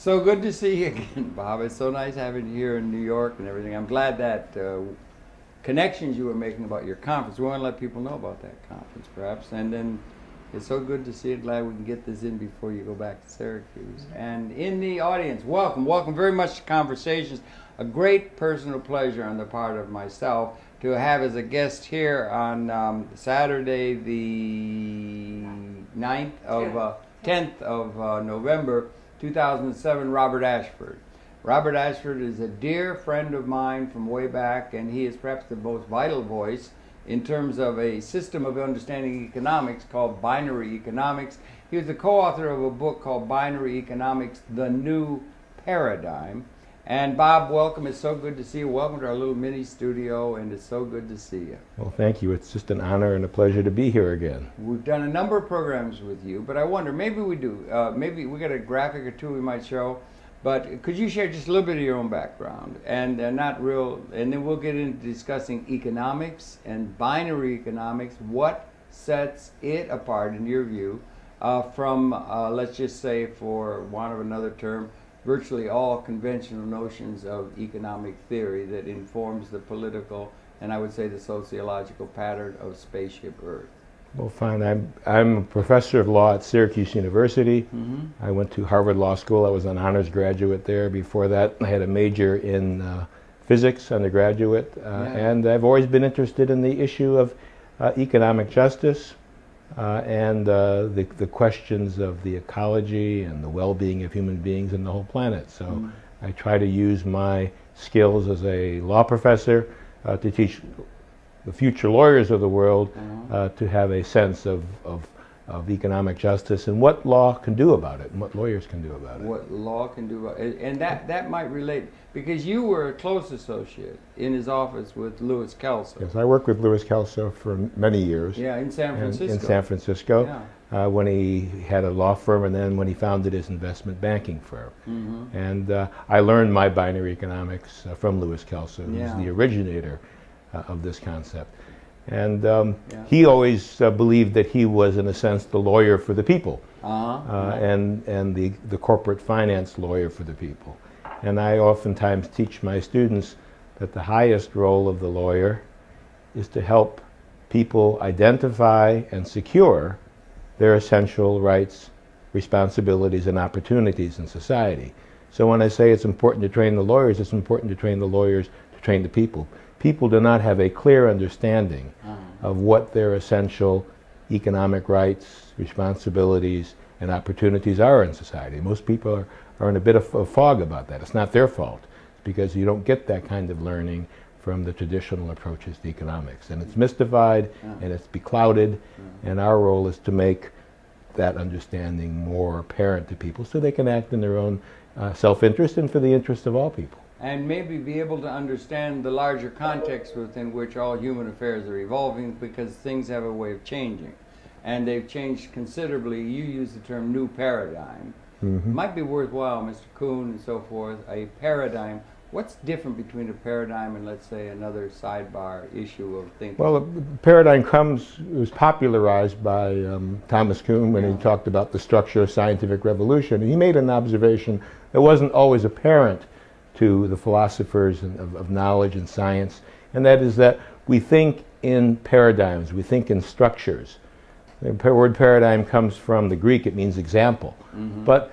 So good to see you again, Bob. It's so nice having you here in New York and everything. I'm glad that connections you were making about your conference, we want to let people know about that conference, perhaps. And then it's so good to see you. Glad we can get this in before you go back to Syracuse. And in the audience, welcome very much to Conversations. A great personal pleasure on the part of myself to have as a guest here on Saturday the 10th of November 2007, Robert Ashford. Robert Ashford is a dear friend of mine from way back, and he is perhaps the most vital voice in terms of a system of understanding economics called binary economics. He was the co-author of a book called Binary Economics, The New Paradigm. And Bob, welcome. It's so good to see you. Welcome to our little mini studio, and it's so good to see you. Well, thank you. It's just an honor and a pleasure to be here again. We've done a number of programs with you, but I wonder, maybe we do. Maybe we got a graphic or two we might show. But could you share just a little bit of your own background, and and then we'll get into discussing economics and binary economics. What sets it apart, in your view, from let's just say, for want of another term, virtually all conventional notions of economic theory that informs the political and I would say the sociological pattern of spaceship Earth? Well, fine. I'm a professor of law at Syracuse University. Mm-hmm. I went to Harvard Law School. I was an honors graduate there. Before that, I had a major in physics, undergraduate, and I've always been interested in the issue of economic justice and the questions of the ecology and the well-being of human beings and the whole planet. So I try to use my skills as a law professor to teach the future lawyers of the world to have a sense of economic justice and what law can do about it and what lawyers can do about it. What law can do about it. And that might relate, because you were a close associate in his office with Louis Calzone. Yes, I worked with Louis Calzone for many years. Yeah, in San Francisco. In San Francisco, yeah. When he had a law firm and then when he founded his investment banking firm. Mm-hmm. And I learned my binary economics from Louis Calzone, who's the originator of this concept. And he always believed that he was, in a sense, the lawyer for the people, and the corporate finance lawyer for the people. And I oftentimes teach my students that the highest role of the lawyer is to help people identify and secure their essential rights, responsibilities, and opportunities in society. So when I say it's important to train the lawyers, it's important to train the lawyers to train the people. People do not have a clear understanding of what their essential economic rights, responsibilities, and opportunities are in society. Most people are in a bit of a fog about that. It's not their fault. It's because you don't get that kind of learning from the traditional approaches to economics. And it's mystified, and it's beclouded, and our role is to make that understanding more apparent to people so they can act in their own self-interest and for the interest of all people. And maybe be able to understand the larger context within which all human affairs are evolving, because things have a way of changing. And they've changed considerably. You use the term new paradigm. It might be worthwhile, Mr. Kuhn and so forth, a paradigm. What's different between a paradigm and, let's say, another sidebar issue of thinking? Well, the paradigm was popularized by Thomas Kuhn when he talked about the structure of scientific revolution. And he made an observation that wasn't always apparent to the philosophers of knowledge and science, and that is that we think in paradigms, we think in structures. The word paradigm comes from the Greek. It means example. But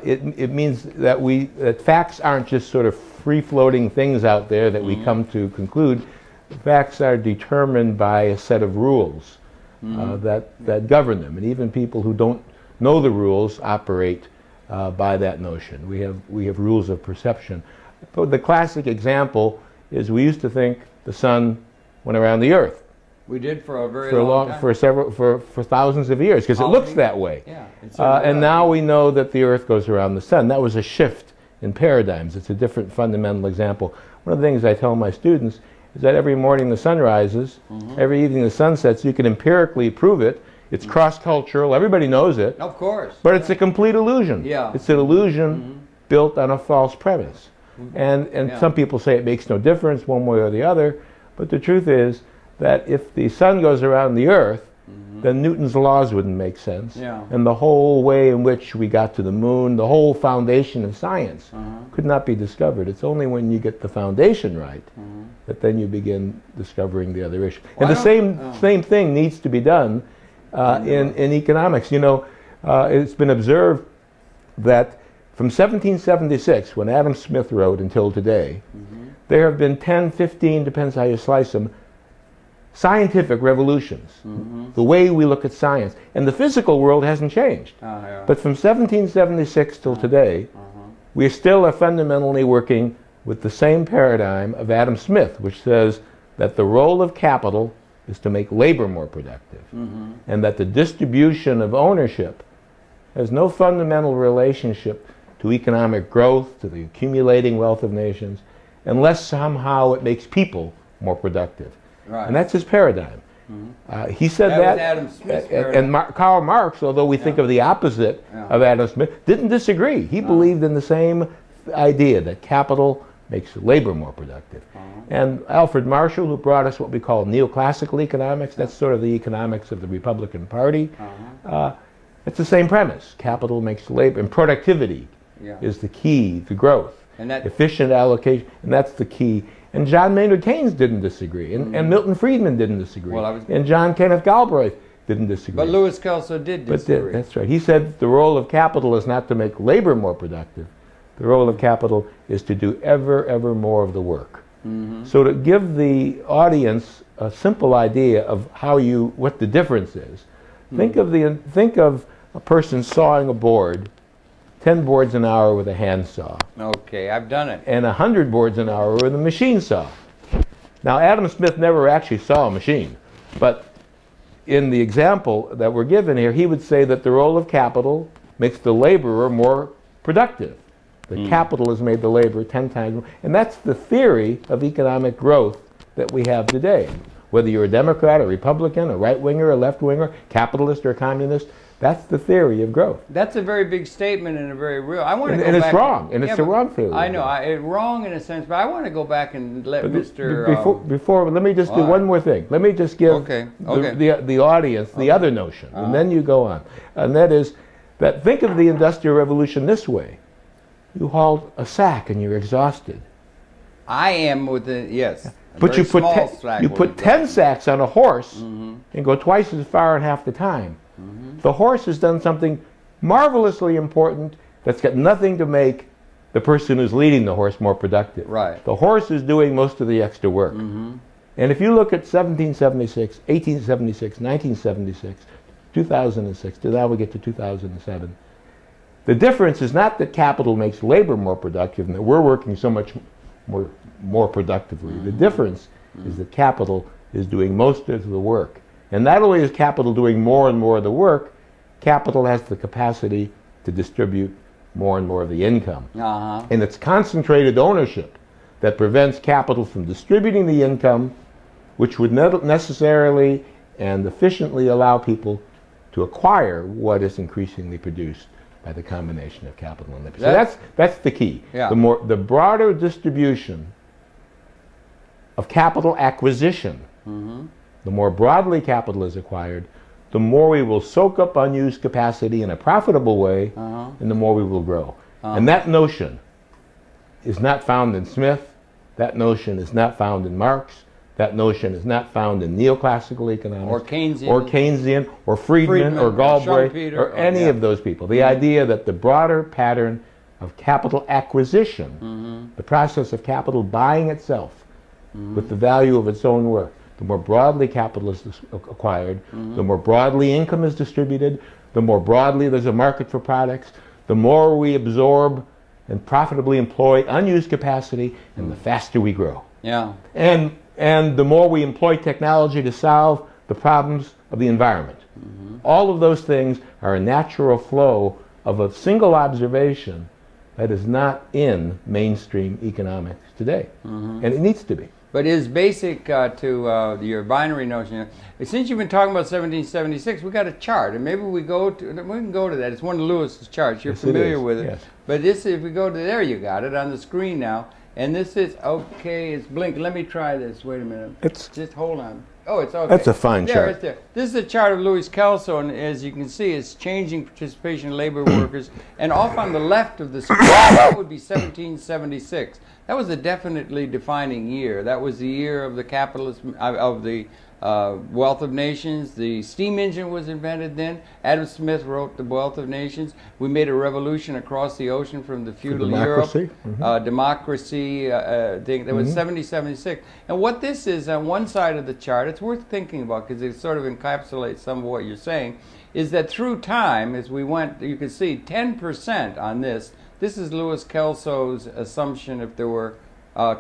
it means that facts aren't just sort of free-floating things out there that we come to conclude. Facts are determined by a set of rules that govern them, and even people who don't know the rules operate by that notion. We have rules of perception. But the classic example is we used to think the sun went around the earth. We did for a very long time. For thousands of years, because it looks that way. Yeah, and now we know that the earth goes around the sun. That was a shift in paradigms. It's a different fundamental example. One of the things I tell my students is that every morning the sun rises, every evening the sun sets. You can empirically prove it. It's cross-cultural. Everybody knows it. Of course. But it's a complete illusion. Yeah. It's an illusion built on a false premise. And some people say it makes no difference one way or the other. But the truth is that if the sun goes around the earth, then Newton's laws wouldn't make sense. Yeah. And the whole way in which we got to the moon, the whole foundation of science could not be discovered. It's only when you get the foundation right that then you begin discovering the other issues. Well, and the same thing needs to be done in economics. You know, it's been observed that from 1776, when Adam Smith wrote, until today, there have been 10, 15, depends how you slice them, scientific revolutions, the way we look at science. And the physical world hasn't changed. But from 1776 till today, we still are fundamentally working with the same paradigm of Adam Smith, which says that the role of capital is to make labor more productive, and that the distribution of ownership has no fundamental relationship to economic growth, to the accumulating wealth of nations, unless somehow it makes people more productive. Right. And that's his paradigm. He said that that, was Adam Smith's paradigm. and Karl Marx, although we think of the opposite of Adam Smith, didn't disagree. He believed in the same idea, that capital makes labor more productive. And Alfred Marshall, who brought us what we call neoclassical economics, that's sort of the economics of the Republican Party, it's the same premise. Capital makes labor, and productivity is the key to growth. And that efficient allocation, and that's the key. And John Maynard Keynes didn't disagree, and Milton Friedman didn't disagree, and John Kenneth Galbraith didn't disagree. But Louis Kelso did disagree. That's right. He said the role of capital is not to make labor more productive. The role of capital is to do ever more of the work. So to give the audience a simple idea of what the difference is, think of a person sawing a board, 10 boards an hour with a hand saw. Okay, I've done it. And 100 boards an hour with a machine saw. Now, Adam Smith never actually saw a machine, but in the example that we're given here, he would say that the role of capital makes the laborer more productive. The capital has made the laborer 10 times more. And that's the theory of economic growth that we have today. Whether you're a Democrat, a Republican, a right-winger, a left-winger, capitalist or a communist, that's the theory of growth. That's a very big statement and a very real. I want to go and back. It's wrong, and it's the wrong theory. I know, it's wrong in a sense, but I want to go back and let Mr. Before, let me just do one more thing. Let me just give the audience the other notion, and then you go on. And that is that think of the Industrial Revolution this way. You haul a sack and you're exhausted. I am with the, yes. But you put 10 sacks on a horse and go twice as far in half the time. The horse has done something marvelously important that's got nothing to make the person who's leading the horse more productive. Right. The horse is doing most of the extra work. And if you look at 1776, 1876, 1976, 2006, now we get to 2007, the difference is not that capital makes labor more productive and that we're working so much more productively. The difference is that capital is doing most of the work. And not only is capital doing more and more of the work, capital has the capacity to distribute more and more of the income. And it's concentrated ownership that prevents capital from distributing the income, which would necessarily and efficiently allow people to acquire what is increasingly produced by the combination of capital and labor. So that's the key. The broader distribution of capital acquisition, the more broadly capital is acquired, the more we will soak up unused capacity in a profitable way, and the more we will grow. And that notion is not found in Smith, that notion is not found in Marx, that notion is not found in neoclassical economics, or Keynesian, or Friedman, or Galbraith, or any of those people. The idea that the broader pattern of capital acquisition, the process of capital buying itself with the value of its own work, the more broadly capital is acquired, the more broadly income is distributed, the more broadly there's a market for products, the more we absorb and profitably employ unused capacity, and the faster we grow. And the more we employ technology to solve the problems of the environment. All of those things are a natural flow of a single observation that is not in mainstream economics today. And it needs to be. But is basic to your binary notion. Since you've been talking about 1776, we got a chart, and maybe we can go to that. It's one of Lewis's charts. You're familiar with it. But this, if we go to there, you got it on the screen now. And this is, okay, it's blinking. Let me try this. Wait a minute. Just hold on. Oh, it's okay. That's a fine chart. Right there. This is a chart of Louis Calzone, and as you can see, it's changing participation in labor workers. And off on the left of the screen, that would be 1776. That was a definitely defining year. That was the year of the capitalism, of the Wealth of Nations. The steam engine was invented then. Adam Smith wrote The Wealth of Nations. We made a revolution across the ocean from the feudal Europe. Democracy thing. That was 1776. And what this is on one side of the chart, it's worth thinking about because it sort of encapsulates some of what you're saying, is that through time, as we went, you can see 10% on this. This is Louis Kelso's assumption if there were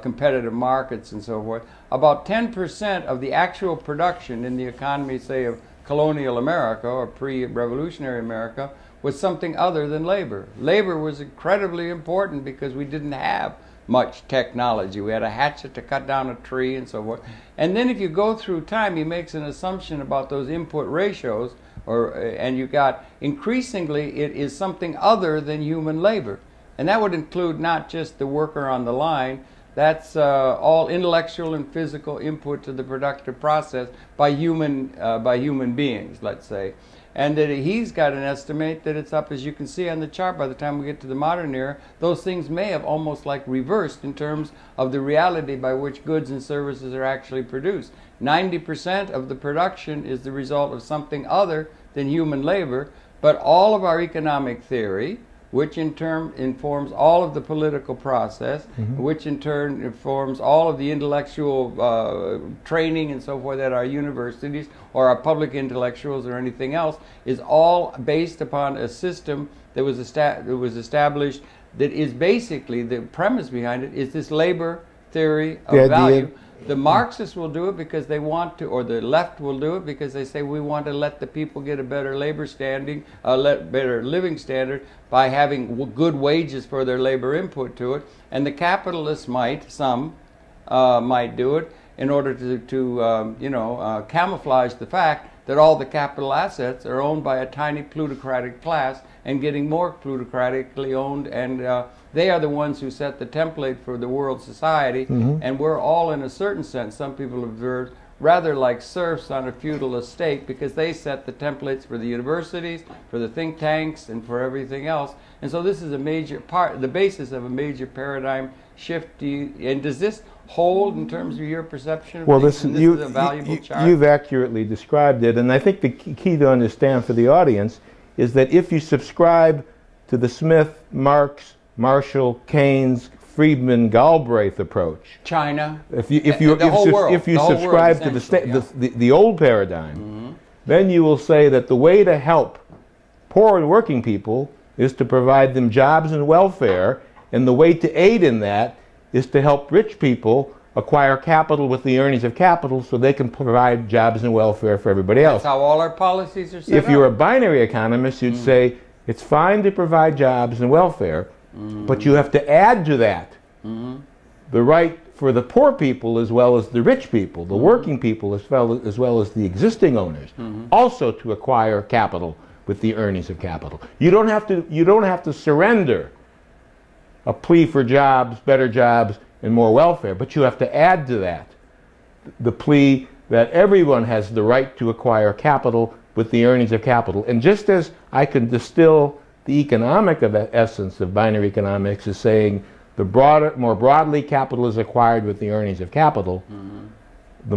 competitive markets and so forth. About 10% of the actual production in the economy, say, of colonial America or pre-revolutionary America was something other than labor. Labor was incredibly important because we didn't have much technology. We had a hatchet to cut down a tree and so forth. And then if you go through time, he makes an assumption about those input ratios, and you got increasingly it is something other than human labor. And that would include not just the worker on the line, that's all intellectual and physical input to the productive process by human beings, let's say. And that he's got an estimate that it's up, as you can see on the chart, by the time we get to the modern era, those things may have almost like reversed in terms of the reality by which goods and services are actually produced. 90% of the production is the result of something other than human labor, but all of our economic theory, which in turn informs all of the political process, which in turn informs all of the intellectual training and so forth at our universities or our public intellectuals or anything else, is all based upon a system that was established that is basically, the premise behind it is this labor theory of value. The Marxists will do it because they want to, or the left will do it because they say we want to let the people get a better labor standing, better living standard by having good wages for their labor input to it. And the capitalists might, some might do it in order to camouflage the fact that all the capital assets are owned by a tiny plutocratic class and getting more plutocratically owned, and they are the ones who set the template for the world society, and we're all, in a certain sense, some people have observed, rather like serfs on a feudal estate because they set the templates for the universities, for the think tanks, and for everything else. And so this is a major part, the basis of a major paradigm shift. And does this hold in terms of your perception of things? This is a valuable chart? You've accurately described it, and I think the key to understand for the audience is that if you subscribe to the Smith, Marx, Marshall, Keynes, Friedman, Galbraith approach, China, if you subscribe to the old paradigm, then you will say that the way to help poor and working people is to provide them jobs and welfare, and the way to aid in that is to help rich people acquire capital with the earnings of capital so they can provide jobs and welfare for everybody else. That's how all our policies are set up. If you're a binary economist, you'd say it's fine to provide jobs and welfare, but you have to add to that the right for the poor people as well as the rich people, the working people as well as the existing owners, also to acquire capital with the earnings of capital. You don't have to surrender a plea for jobs, better jobs, and more welfare, but you have to add to that the plea that everyone has the right to acquire capital with the earnings of capital. And just as I can distill the economic essence of binary economics as saying more broadly capital is acquired with the earnings of capital, the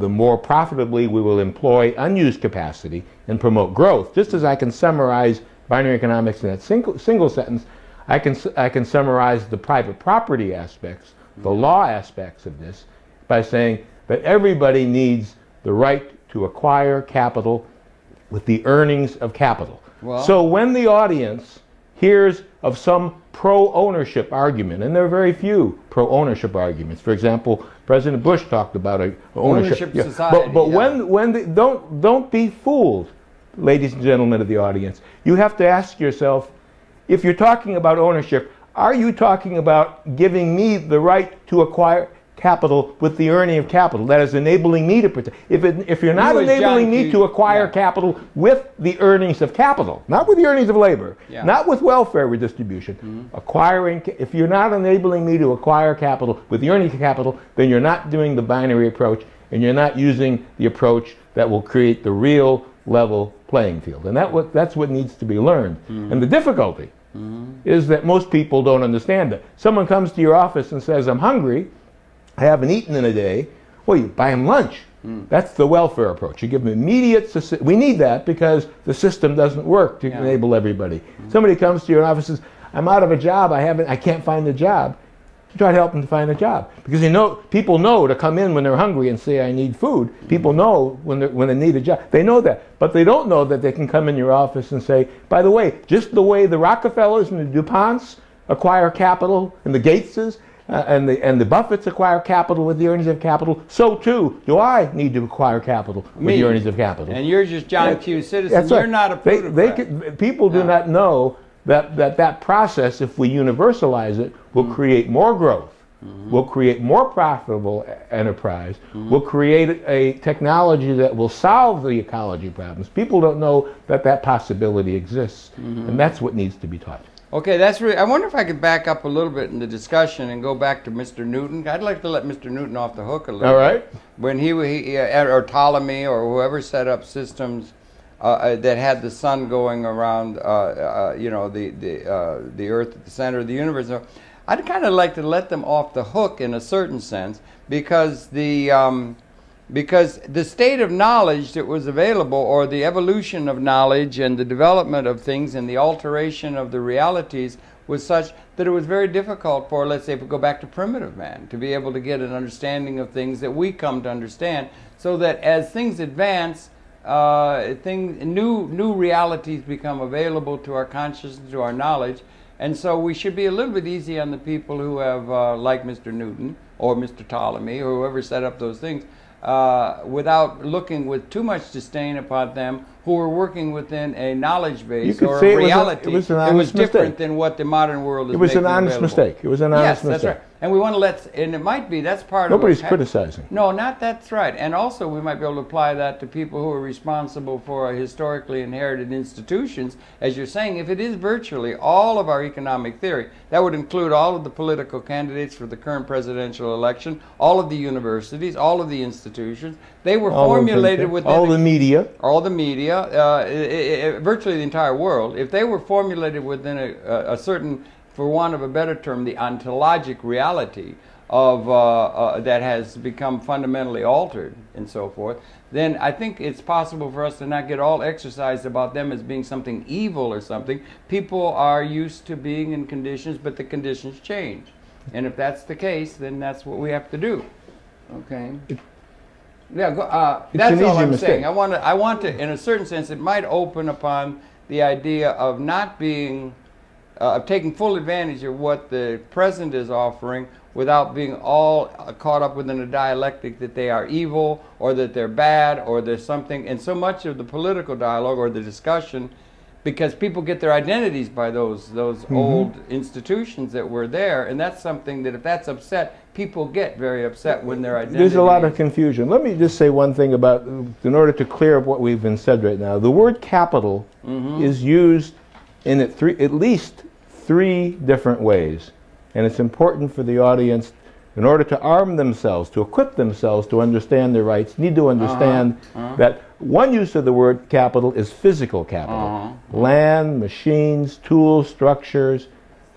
more profitably we will employ unused capacity and promote growth. Just as I can summarize binary economics in that single sentence, I can summarize the private property aspects, the law aspects of this, by saying that everybody needs the right to acquire capital with the earnings of capital. Well, so when the audience hears of some pro-ownership argument, and there are very few pro-ownership arguments. For example, President Bush talked about ownership society. But when don't be fooled, ladies and gentlemen of the audience. You have to ask yourself, if you're talking about ownership, are you talking about giving me the right to acquire capital with the earning of capital? That is enabling me to protect. If you're not enabling me to acquire capital with the earnings of capital, not with the earnings of labor, not with welfare redistribution, if you're not enabling me to acquire capital with the earnings of capital, then you're not doing the binary approach, and you're not using the approach that will create the real level playing field. And that's what needs to be learned. And the difficulty is that most people don't understand it. Someone comes to your office and says, I'm hungry, I haven't eaten in a day. Well, you buy them lunch. That's the welfare approach. You give them immediate, we need that because the system doesn't work to enable everybody. Somebody comes to your office and says, I'm out of a job, I can't find a job. You try to help them to find a job. Because people know to come in when they're hungry and say, I need food. People know when they need a job. They know that. But they don't know that they can come in your office and say, by the way, just the way the Rockefellers and the DuPonts acquire capital, and the Gateses, and the Buffetts acquire capital with the earnings of capital, so too do I need to acquire capital with the earnings of capital. And you're just John Q. Citizen. You're not a plutocrat. People do not know that process, if we universalize it, will create more growth, will create more profitable enterprise, will create a technology that will solve the ecology problems. People don't know that possibility exists, and that's what needs to be taught. Okay, that's really, I wonder if I could back up a little bit in the discussion and go back to Mr. Newton. I'd like to let Mr. Newton off the hook a little All right. bit. When he or Ptolemy or whoever set up systems that had the sun going around, you know, the Earth at the center of the universe. So I'd kind of like to let them off the hook in a certain sense, because the state of knowledge that was available, or the evolution of knowledge and the development of things and the alteration of the realities, was such that it was very difficult for, let's say, if we go back to primitive man, to be able to get an understanding of things that we come to understand, so that as things advance, new realities become available to our consciousness, to our knowledge. And so we should be a little bit easy on the people who have, like Mr. Newton or Mr. Ptolemy or whoever set up those things, without looking with too much disdain upon them, who are working within a knowledge base or a reality that was different than what the modern world is making available. It was an honest mistake. It was an honest mistake. Yes, that's right. And we want to and it might be, that's part of Nobody's criticizing. No, that's right. And also we might be able to apply that to people who are responsible for historically inherited institutions. As you're saying, if it is virtually all of our economic theory, that would include all of the political candidates for the current presidential election, all of the universities, all of the institutions. They were formulated within all the media, virtually the entire world. If they were formulated within a certain, for want of a better term, the ontologic reality of that has become fundamentally altered and so forth, then I think it's possible for us to not get all exercised about them as being something evil or something. People are used to being in conditions, but the conditions change. And if that's the case, then that's what we have to do. Okay? Yeah, that's all I'm saying. I want to, in a certain sense, it might open upon the idea of not being, of taking full advantage of what the present is offering without being all caught up within a dialectic that they are evil or that they're bad or there's something. And so much of the political dialogue or the discussion, because people get their identities by those old institutions that were there, and that's something that if that's upset, people get very upset when their identity. There's a lot of confusion. Let me just say one thing about, in order to clear up what we've been said right now. The word capital is used in at least three different ways, and it's important for the audience, in order to arm themselves, to equip themselves to understand their rights, need to understand that one use of the word capital is physical capital. Land, machines, tools, structures,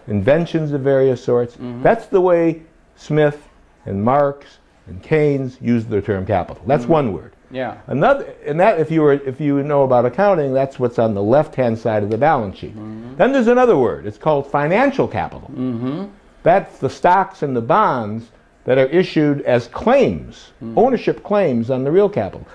inventions of various sorts. That's the way Smith and Marx and Keynes used the term capital. That's one word. Yeah. Another, and that, if you know about accounting, that's what's on the left-hand side of the balance sheet. Then there's another word. It's called financial capital. That's the stocks and the bonds that are issued as claims, ownership claims on the real capital.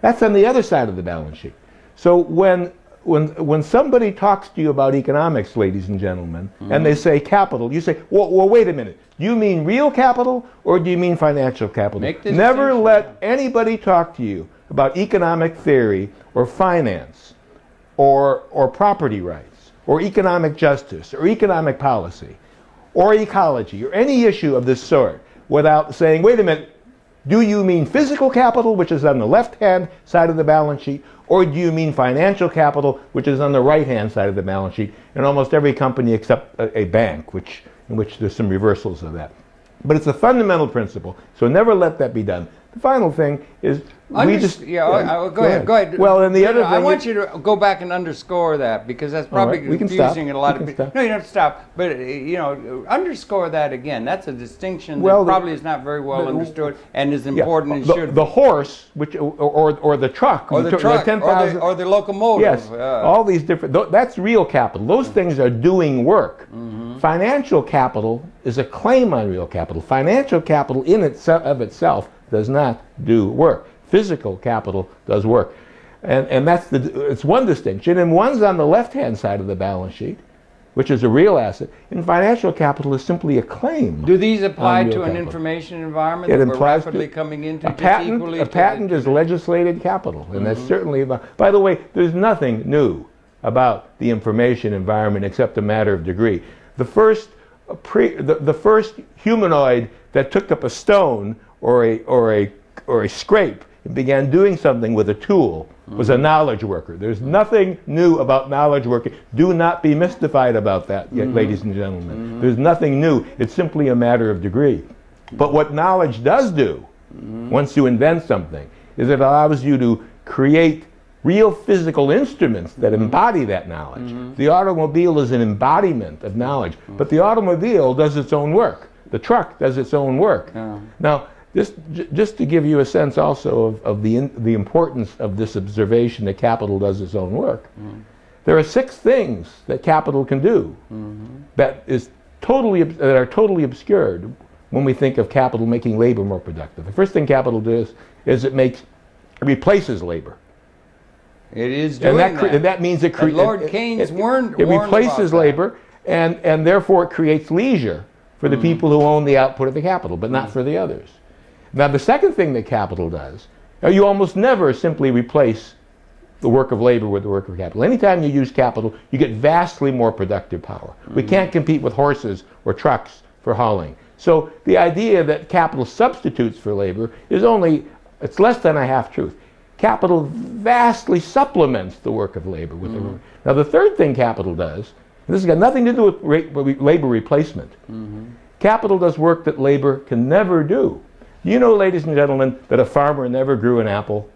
That's on the other side of the balance sheet. So when somebody talks to you about economics, ladies and gentlemen, and they say capital, you say, well, wait a minute. Do you mean real capital or do you mean financial capital? Never let anybody talk to you about economic theory or finance or property rights or economic justice or economic policy or ecology or any issue of this sort without saying, wait a minute, do you mean physical capital, which is on the left-hand side of the balance sheet, or do you mean financial capital, which is on the right-hand side of the balance sheet in almost every company except a bank, in which there's some reversals of that. But it's a fundamental principle, so never let that be done. The final thing is Go ahead. Well, and the other thing I want you to go back and underscore that, because that's probably confusing a lot of people. No, you don't have to stop. But underscore that again. That's a distinction that probably is not very well understood and is important and should be. The horse, which or the truck, or the truck, or the locomotive. Yes, all these different. That's real capital. Those things are doing work. Financial capital is a claim on real capital. Financial capital in itself does not do work. Physical capital does work, and it's one distinction. And one's on the left-hand side of the balance sheet, which is a real asset. And financial capital is simply a claim. Do these apply to an information environment that we're rapidly coming into? A patent is legislated capital, and that's certainly. By the way, there's nothing new about the information environment except a matter of degree. The first humanoid that took up a stone or a scrape and began doing something with a tool was a knowledge worker. There's nothing new about knowledge working. Do not be mystified about that, ladies and gentlemen. There's nothing new. It's simply a matter of degree. But what knowledge does do, once you invent something, is it allows you to create real physical instruments that embody that knowledge. The automobile is an embodiment of knowledge, but the automobile does its own work. The truck does its own work. Now, just to give you a sense also of the importance of this observation that capital does its own work, there are 6 things that capital can do that are totally obscured when we think of capital making labor more productive. The first thing capital does is it replaces labor. It is doing that. And that means it creates. Lord Keynes warned It replaces labor, and therefore it creates leisure for the people who own the output of the capital, but not for the others. Now, the second thing that capital does, you almost never simply replace the work of labor with the work of capital. Anytime you use capital, you get vastly more productive power. We can't compete with horses or trucks for hauling. So the idea that capital substitutes for labor is it's less than a half-truth. Capital vastly supplements the work of labor with the work. Now, the third thing capital does, and this has got nothing to do with labor replacement. Capital does work that labor can never do. You know, ladies and gentlemen, that a farmer never grew an apple.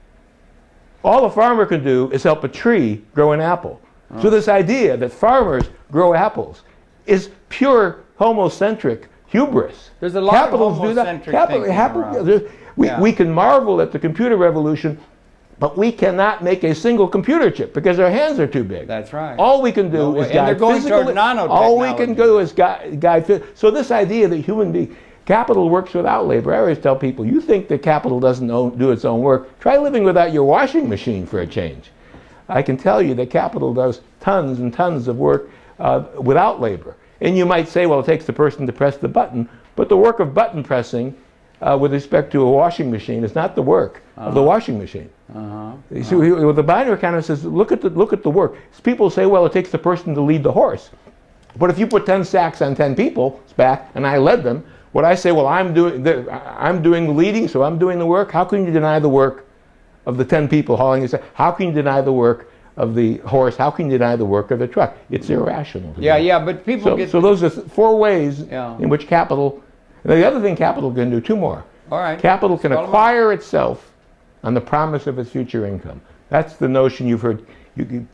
All a farmer can do is help a tree grow an apple. So this idea that farmers grow apples is pure homocentric hubris. There's a lot of homocentric thinking around. We can marvel at the computer revolution, but we cannot make a single computer chip because our hands are too big. That's right. All we can do is guide physical. All we can do is guide. So this idea that capital works without labor. I always tell people, you think that capital doesn't do its own work. Try living without your washing machine for a change. I can tell you that capital does tons and tons of work without labor. And you might say, well, it takes the person to press the button, but the work of button pressing with respect to a washing machine is not the work of the washing machine. You see, the binary kind of says, look at the work. People say, well, it takes the person to lead the horse. But if you put 10 sacks on 10 people's back and I led them, would I say, well, I'm doing the leading, so I'm doing the work? How can you deny the work of the 10 people hauling it? How can you deny the work of the horse? How can you deny the work of the truck? It's irrational. But people So those are 4 ways in which capital. And the other thing capital can do, 2 more. All right. Capital can acquire itself on the promise of its future income. That's the notion you've heard.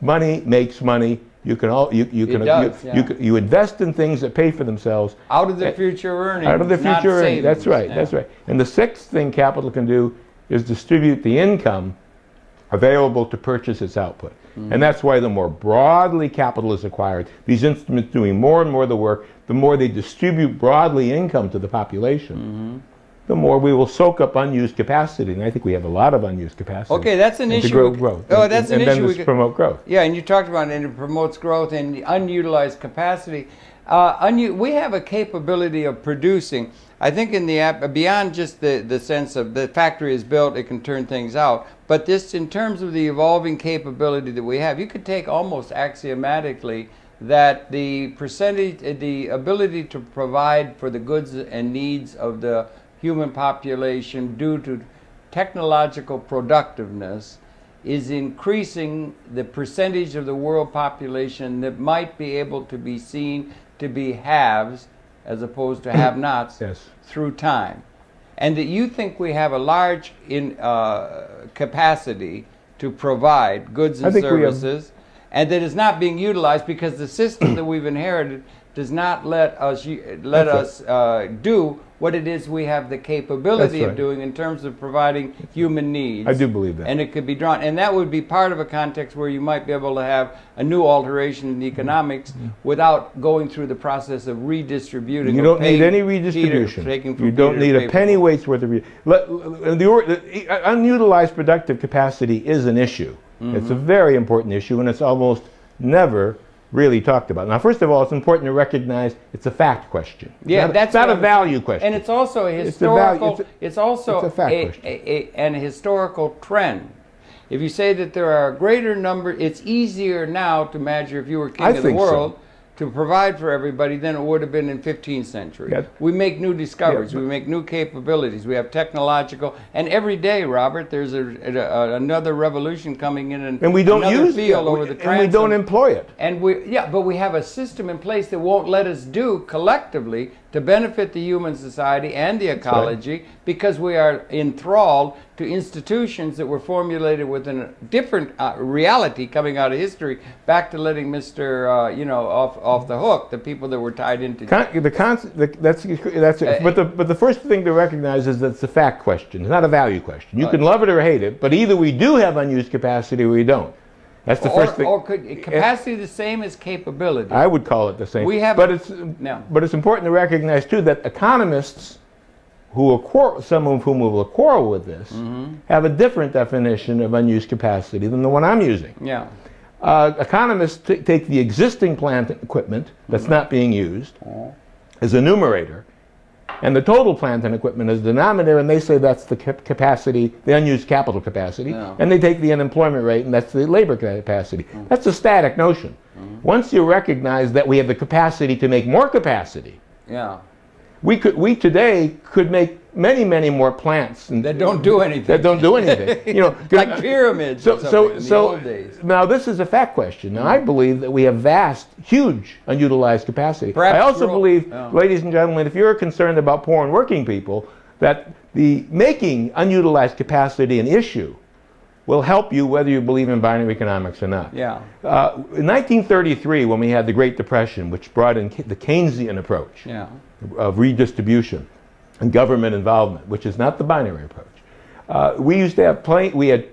Money makes money. You invest in things that pay for themselves. Out of the future earnings. Out of the future earnings. That's right. Yeah. That's right. And the 6th thing capital can do is distribute the income available to purchase its output. And that's why the more broadly capital is acquired, these instruments doing more and more of the work, the more they distribute broadly income to the population, the more we will soak up unused capacity. And I think we have a lot of unused capacity. Okay, that's an issue. To grow growth. Oh, that's an issue. And then promote growth. Yeah, and you talked about it, and it promotes growth and unutilized capacity. We have a capability of producing. I think in the beyond just the sense of the factory is built, it can turn things out. But this, in terms of the evolving capability that we have, you could take almost axiomatically that the ability to provide for the goods and needs of the human population due to technological productiveness is increasing the percentage of the world population that might be able to be seen to be haves as opposed to have-nots through time. and that you think we have a large capacity to provide goods and services, and that is not being utilized because the system that we've inherited does not let us do what it is we have the capability of doing in terms of providing human needs. I do believe that. And it could be drawn. And that would be part of a context where you might be able to have a new alteration in economics without going through the process of redistributing. You don't need any redistribution. You don't need a penny weight's worth of the unutilized productive capacity is an issue. It's a very important issue, and it's almost never really talked about. Now, first of all, it's important to recognize it's a fact question. Yeah, that's not a value question. And it's also a historical. It's also an historical trend. If you say that there are a greater number, it's easier now to imagine if you were king of the world to provide for everybody than it would have been in 15th century. Yeah. We make new discoveries. We make new capabilities. We have technological, and every day, Robert, there's another revolution coming in, and we don't use field over the transom, and we don't employ it. And but we have a system in place that won't let us do collectively to benefit the human society and the ecology because we are enthralled to institutions that were formulated within a different reality coming out of history, back to letting Mr. Off the hook, the people that were tied into. But the first thing to recognize is that it's a fact question. It's not a value question. You can love it or hate it, but either we do have unused capacity or we don't. That's the first thing. Or could capacity the same as capability? I would call it the same. We have, but it's important to recognize too that economists, some of whom will quarrel with this, have a different definition of unused capacity than the one I'm using. Yeah. Economists take the existing plant equipment that's not being used as a numerator, and the total plant and equipment as denominator, and they say that's the capacity, the unused capital capacity, and they take the unemployment rate, and that's the labor capacity. That's a static notion. Once you recognize that we have the capacity to make more capacity, we today could make many more plants that don't do anything. That don't do anything. Like pyramids. In the old days. Now this is a fact question. Now I believe that we have huge unutilized capacity. Perhaps I also believe, ladies and gentlemen, if you're concerned about poor and working people, that the making unutilized capacity an issue will help you whether you believe in binary economics or not. Yeah. In 1933, when we had the Great Depression, which brought in the Keynesian approach of redistribution and government involvement, which is not the binary approach. We used to have we had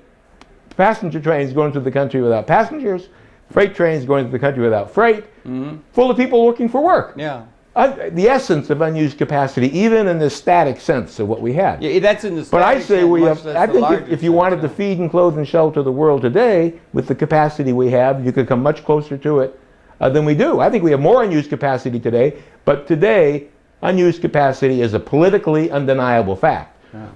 passenger trains going through the country without passengers, freight trains going through the country without freight, full of people looking for work. Yeah. The essence of unused capacity, even in the static sense of what we had. Yeah, that's in the static But I say we sense, have. I think if you wanted to feed and clothe and shelter the world today with the capacity we have, you could come much closer to it than we do. I think we have more unused capacity today, but today unused capacity is a politically undeniable fact.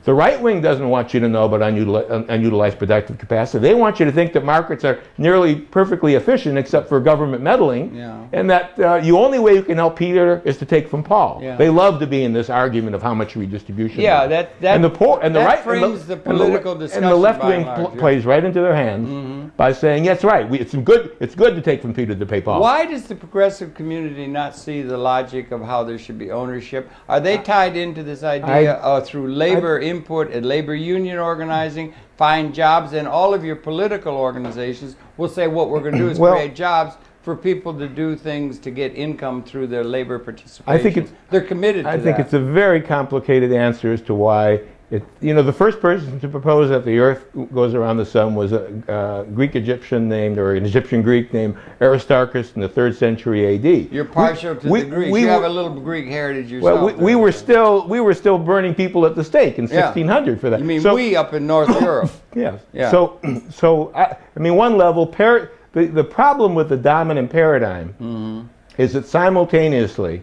The right wing doesn't want you to know about unutilized productive capacity. They want you to think that markets are nearly perfectly efficient except for government meddling, and that the only way you can help Peter is to take from Paul. They love to be in this argument of how much redistribution. And the poor and the right frames the political discussion. And the left wing plays right into their hands by saying, "That's right. It's good to take from Peter to pay Paul." Why does the progressive community not see the logic of how there should be ownership? Are they tied into this idea through labor input and labor union organizing, find jobs, and all of your political organizations will say what we're going to do is create jobs for people to do things to get income through their labor participation? I think they're committed to that. I think it's a very complicated answer as to why the first person to propose that the Earth goes around the sun was a Greek-Egyptian named, or an Egyptian-Greek named Aristarchus in the 3rd century A.D. You're partial to the Greeks. You have a little Greek heritage yourself. Well, we were still burning people at the stake in 1600 for that. You mean we up in North Europe? Yes. Yeah. So I mean, one level, the problem with the dominant paradigm is that simultaneously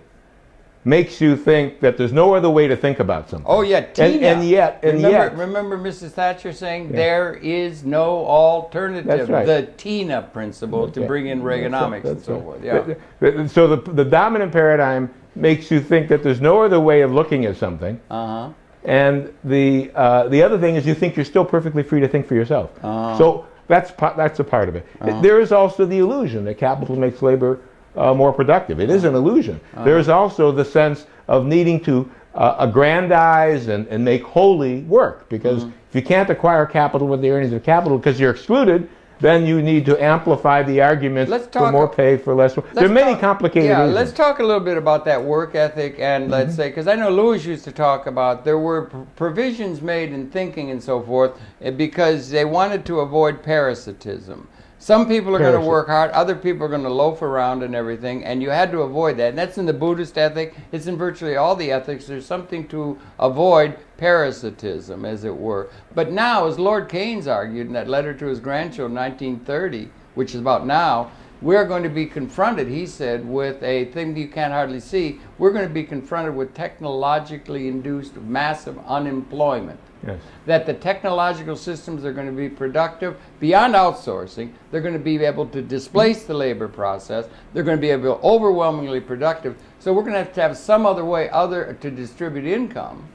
makes you think that there's no other way to think about something. Oh yeah, Tina. And yet, remember Mrs. Thatcher saying there is no alternative. That's right. The Tina principle to bring in Reaganomics and so forth. Yeah. So the dominant paradigm makes you think that there's no other way of looking at something. And the other thing is you think you're still perfectly free to think for yourself. So that's a part of it. There is also the illusion that capital makes labor more productive. It is an illusion. There is also the sense of needing to aggrandize and make holy work, because if you can't acquire capital with the earnings of capital because you're excluded, then you need to amplify the arguments for more pay, for less work. There are many complicated reasons. Let's talk a little bit about that work ethic, and let's say, because I know Lewis used to talk about there were provisions made in thinking and so forth because they wanted to avoid parasitism. Some people are going to work hard, other people are going to loaf around and everything, and you had to avoid that. And that's in the Buddhist ethic. It's in virtually all the ethics. There's something to avoid parasitism, as it were. But now, as Lord Keynes argued in that letter to his grandchildren in 1930, which is about now, we're going to be confronted, he said, with a thing that you can't hardly see. We're going to be confronted with technologically induced massive unemployment. Yes. That the technological systems are going to be productive beyond outsourcing. They're going to be able to displace the labor process. They're going to be able to overwhelmingly productive. So we're going to have some other way to distribute income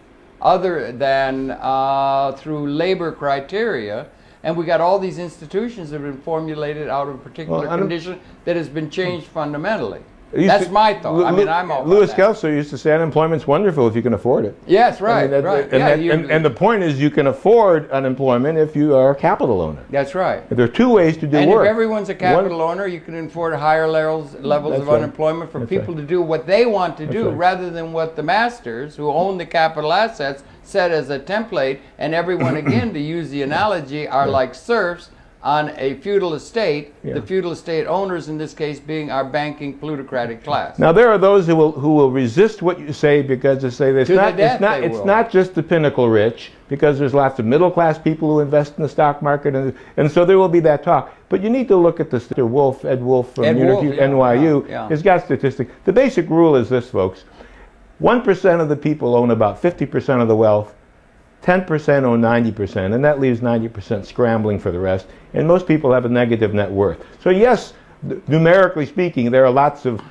other than through labor criteria. And we got all these institutions that have been formulated out of a particular condition that has been changed fundamentally. That's my thought. I mean, I'm all Lewis Calzone used to say unemployment's wonderful if you can afford it. Yes, right, right. And the point is you can afford unemployment if you are a capital owner. That's right. There are two ways to do work. And if everyone's a capital owner, you can afford higher levels of unemployment for people to do what they want to do rather than what the masters who own the capital assets set as a template, and everyone, again, to use the analogy, are like serfs on a feudal estate, the feudal estate owners in this case being our banking plutocratic class. Now there are those who will resist what you say because they say it's not just the pinnacle rich, because there's lots of middle class people who invest in the stock market, and so there will be that talk. But you need to look at the Ed Wolf from NYU has got statistics. The basic rule is this, folks: 1% of the people own about 50% of the wealth. 10% own 90%, and that leaves 90% scrambling for the rest. And most people have a negative net worth. So yes, numerically speaking, there are lots of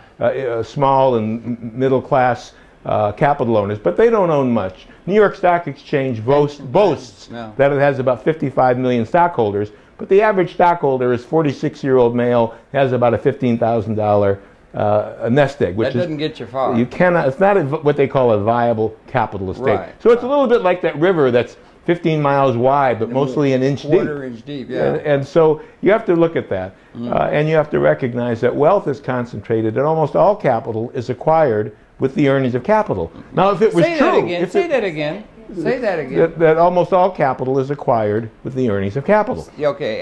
small and middle class capital owners, but they don't own much. New York Stock Exchange boasts that it has about 55 million stockholders, but the average stockholder is 46-year-old male, has about a $15,000 a nest egg, which doesn't get you far. You cannot. It's not what they call a viable capital estate. Right. So it's a little bit like that river that's 15 miles wide, but mostly an inch deep. Quarter-inch deep, yeah. And so you have to look at that, and you have to recognize that wealth is concentrated, and almost all capital is acquired with the earnings of capital. Now, if it was true, say that again. Say that again. That almost all capital is acquired with the earnings of capital. Okay,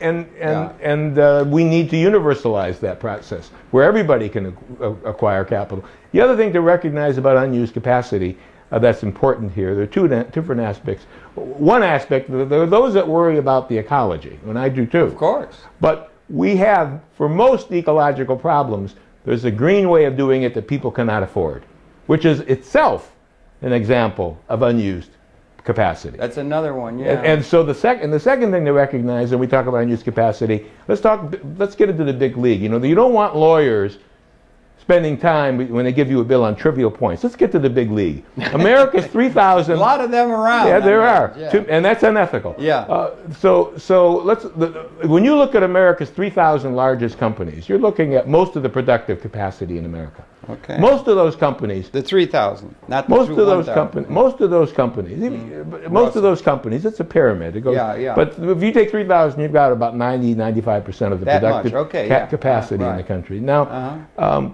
and we need to universalize that process where everybody can acquire capital. The other thing to recognize about unused capacity that's important here, there are two different aspects. One aspect, there are those that worry about the ecology, and I do too. Of course. But we have, for most ecological problems, there's a green way of doing it that people cannot afford, which is itself an example of unused capacity. That's another one, yeah. And so the second thing to recognize when we talk about unused capacity, let's get into the big league. You know, you don't want lawyers spending time when they give you a bill on trivial points. Let's get to the big league. America's 3,000. A lot of them around. Yeah, there are, and that's unethical. Yeah. So when you look at America's 3,000 largest companies, you're looking at most of the productive capacity in America. Okay. Most of those companies. The 3,000, not the most of those companies. Most of those companies. Most of those companies. It's a pyramid. It goes. Yeah. But if you take 3,000, you've got about 95% of the productive capacity in the country. Now,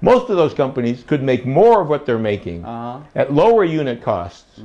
most of those companies could make more of what they're making at lower unit costs.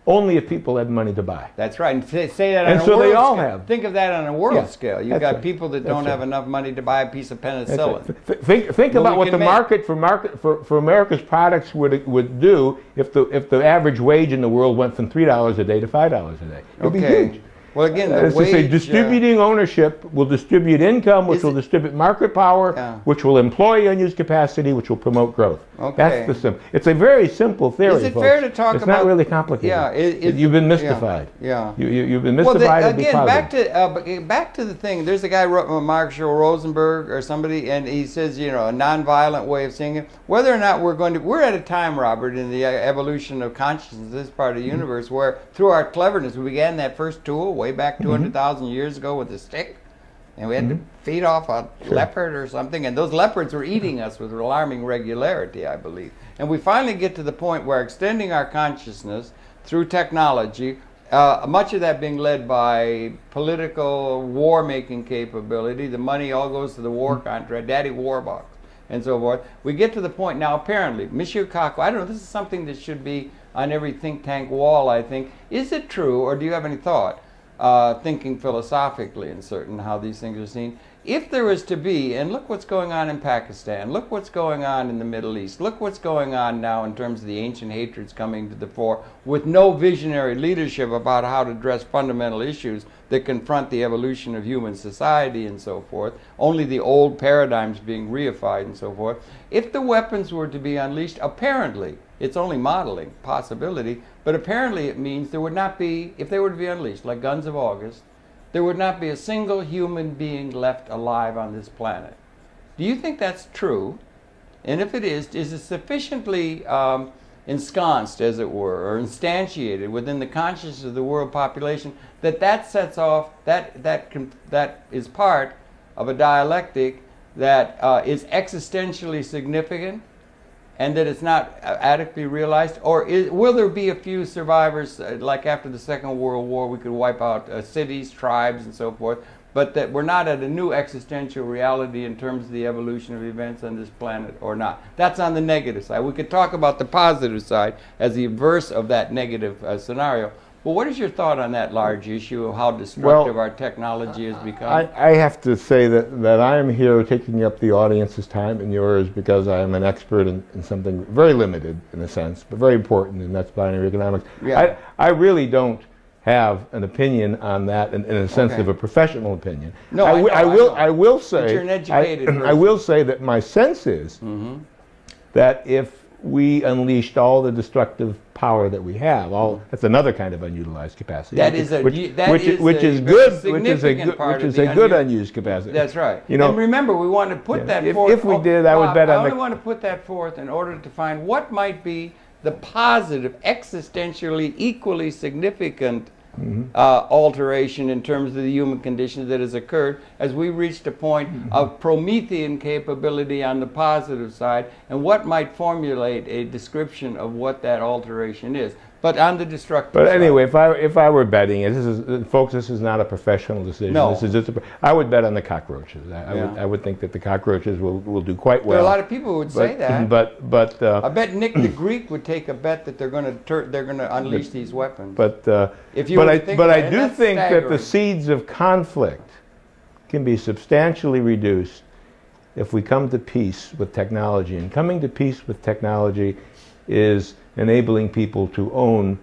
Only if people had money to buy. That's right. And say that on a world so they all scale. have. Think of that on a world scale. You've got people that don't have enough money to buy a piece of penicillin. Think about what the market for America's products would do if the average wage in the world went from $3 a day to $5 a day. It would be huge. Well, again, as to say, distributing ownership will distribute income, which will distribute market power, which will employ unused capacity, which will promote growth. Okay. That's the simple. It's a very simple theory. Is it fair to talk about? It's not really complicated. Yeah, you've been mystified. Yeah. You've been mystified. Well, again, back to the thing. There's a guy, Marshall Rosenberg or somebody, and he says, a nonviolent way of seeing it. Whether or not we're at a time, Robert, in the evolution of consciousness, this part of the universe, where through our cleverness, we began that first tool way back 200,000 years ago with a stick, and we had to feed off a leopard or something, and those leopards were eating us with alarming regularity, I believe. And we finally get to the point where extending our consciousness through technology, much of that being led by political war-making capability, the money all goes to the war contract, daddy war box, and so forth. We get to the point now, apparently, Monsieur Kako, I don't know, this is something that should be on every think tank wall, I think. Is it true, or do you have any thought, thinking philosophically in certain how these things are seen, if there is to be, and look what's going on in Pakistan, look what's going on in the Middle East, look what's going on now in terms of the ancient hatreds coming to the fore, with no visionary leadership about how to address fundamental issues that confront the evolution of human society and so forth, only the old paradigms being reified and so forth. If the weapons were to be unleashed, apparently, it's only modeling possibility, but apparently it means there would not be, if they were to be unleashed, like guns of August, there would not be a single human being left alive on this planet. Do you think that's true? And if it is it sufficiently ensconced, as it were, or instantiated within the consciousness of the world population that that sets off, that is part of a dialectic that is existentially significant, and that it's not adequately realized? Or will there be a few survivors, like after the Second World War, we could wipe out cities, tribes, and so forth, but that we're not at a new existential reality in terms of the evolution of events on this planet, or not? That's on the negative side. We could talk about the positive side as the inverse of that negative scenario. But what is your thought on that large issue of how destructive our technology has become? I have to say that I am here taking up the audience's time and yours because I am an expert in something very limited, in a sense, but very important, and that's binary economics. Yeah. I really don't have an opinion on that in a sense of a professional opinion. No, I will say, but you're an educated person. I will say that my sense is that if we unleashed all the destructive power that we have, that's another kind of unutilized capacity. That is a which is a good unused capacity. That's right. You know, and remember, we want to put that forth. If we did, I would bet on I only want to put that forth in order to find what might be the positive, existentially equally significant alteration in terms of the human condition that has occurred as we reached a point of Promethean capability on the positive side, and what might formulate a description of what that alteration is. But on the destructive side. But anyway, if I were betting, folks, this is not a professional decision. No. This is just I would bet on the cockroaches. I would think that the cockroaches will do quite well. There are a lot of people who would say that. But I bet Nick the Greek would take a bet that they're going to unleash these weapons. But I do think that the seeds of conflict can be substantially reduced if we come to peace with technology. And coming to peace with technology is enabling people to own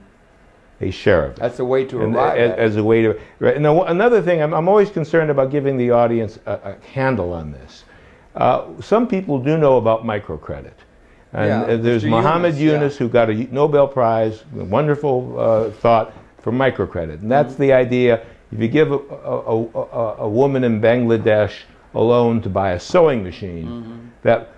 a share of it. That's a way to arrive at it. As a way to. Right. Now, another thing, I'm always concerned about giving the audience a handle on this. Some people do know about microcredit. And there's Muhammad Yunus, who got a Nobel Prize, a wonderful thought for microcredit. And that's the idea. If you give a woman in Bangladesh a loan to buy a sewing machine, that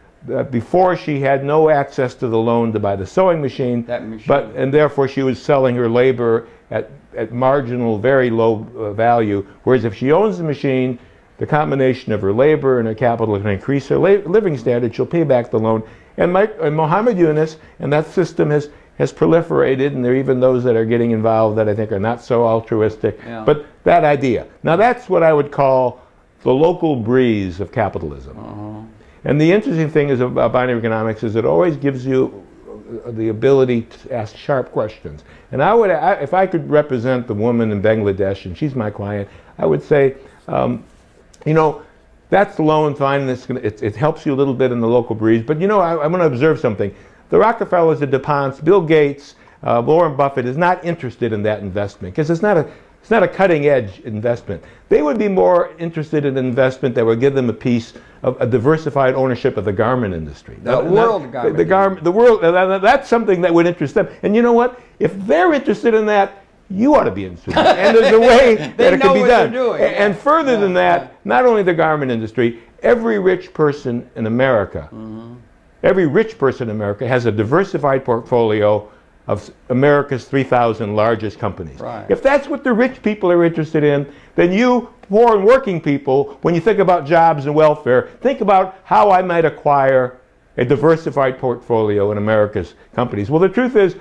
before she had no access to the loan to buy the sewing machine, and therefore she was selling her labor at marginal, very low value. Whereas if she owns the machine, the combination of her labor and her capital can increase her living standard. She'll pay back the loan. And Muhammad Yunus, and that system has proliferated, and there are even those that are getting involved that I think are not so altruistic. Yeah. But that idea. Now that's what I would call the local breeze of capitalism. And the interesting thing is about binary economics is it always gives you the ability to ask sharp questions. And if I could represent the woman in Bangladesh, and she's my client, I would say, you know, that's loan fine. It helps you a little bit in the local breeze. But you know, I want to observe something. The Rockefellers, the DuPonts, Bill Gates, Warren Buffett is not interested in that investment because it's not a cutting-edge investment. They would be more interested in an investment that would give them a piece of a diversified ownership of the garment industry. The world garment. The world. That's something that would interest them. And you know what? If they're interested in that, you ought to be interested. And there's a way that it can be done. And further than that, not only the garment industry, every rich person in America, has a diversified portfolio of America's 3,000 largest companies. Right. If that's what the rich people are interested in, then you poor and working people, when you think about jobs and welfare, think about how I might acquire a diversified portfolio in America's companies. Well, the truth is,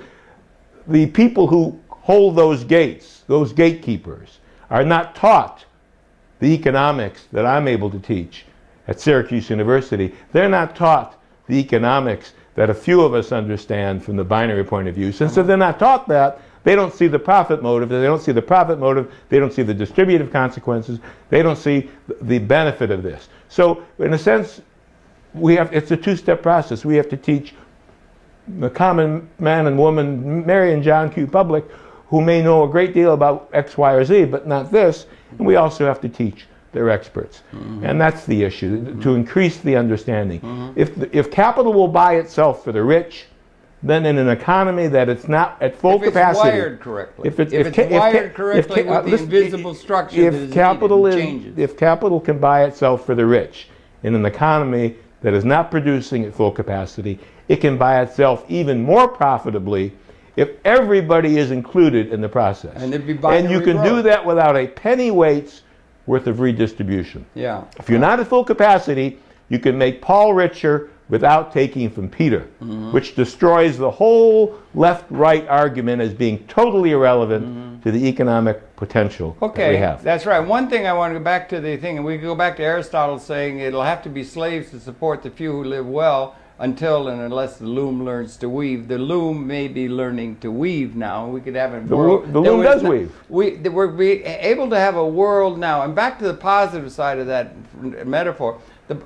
the people who hold those gates, those gatekeepers, are not taught the economics that I'm able to teach at Syracuse University. They're not taught the economics that a few of us understand from the binary point of view. Since they're not taught that, they don't see the profit motive. They don't see the profit motive. They don't see the distributive consequences. They don't see the benefit of this. So, in a sense, it's a two-step process. We have to teach the common man and woman, Mary and John Q. Public, who may know a great deal about X, Y, or Z, but not this. And we also have to teach their experts. And that's the issue, to increase the understanding. If capital will buy itself for the rich, then in an economy that it's not at full capacity. If it's wired correctly. If it's wired correctly with the invisible structure that is needed, if capital can buy itself for the rich in an economy that is not producing at full capacity, it can buy itself even more profitably if everybody is included in the process. And you can do that without a penny weight's worth of redistribution. Yeah. If you're not at full capacity, you can make Paul richer without taking from Peter, which destroys the whole left-right argument as being totally irrelevant to the economic potential that we have. That's right. One thing I want to go back to the thing, and we go back to Aristotle saying it'll have to be slaves to support the few who live well until and unless the loom learns to weave. The loom may be learning to weave now. We could have a world. The loom does weave. We're able to have a world now, and back to the positive side of that metaphor.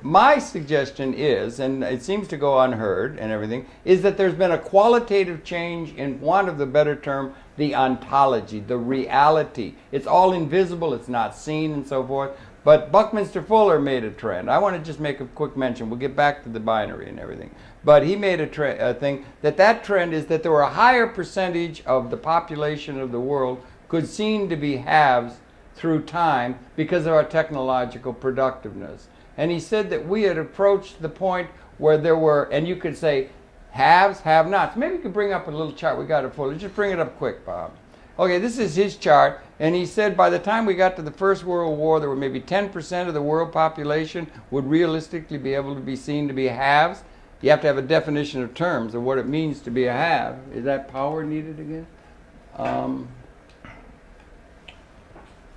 My suggestion is, and it seems to go unheard and everything, is that there's been a qualitative change in, want of the better term, the ontology, the reality. It's all invisible, it's not seen and so forth. But Buckminster Fuller made a trend. I want to just make a quick mention. We'll get back to the binary and everything. But he made a thing that trend is that there were a higher percentage of the population of the world could seem to be haves through time because of our technological productiveness. And he said that we had approached the point where there were, and you could say, haves, have-nots. Maybe you could bring up a little chart. We got it full. Just bring it up quick, Bob. Okay, this is his chart. And he said by the time we got to the First World War, there were maybe 10% of the world population would realistically be able to be seen to be haves. You have to have a definition of terms of what it means to be a have. Is that power needed again?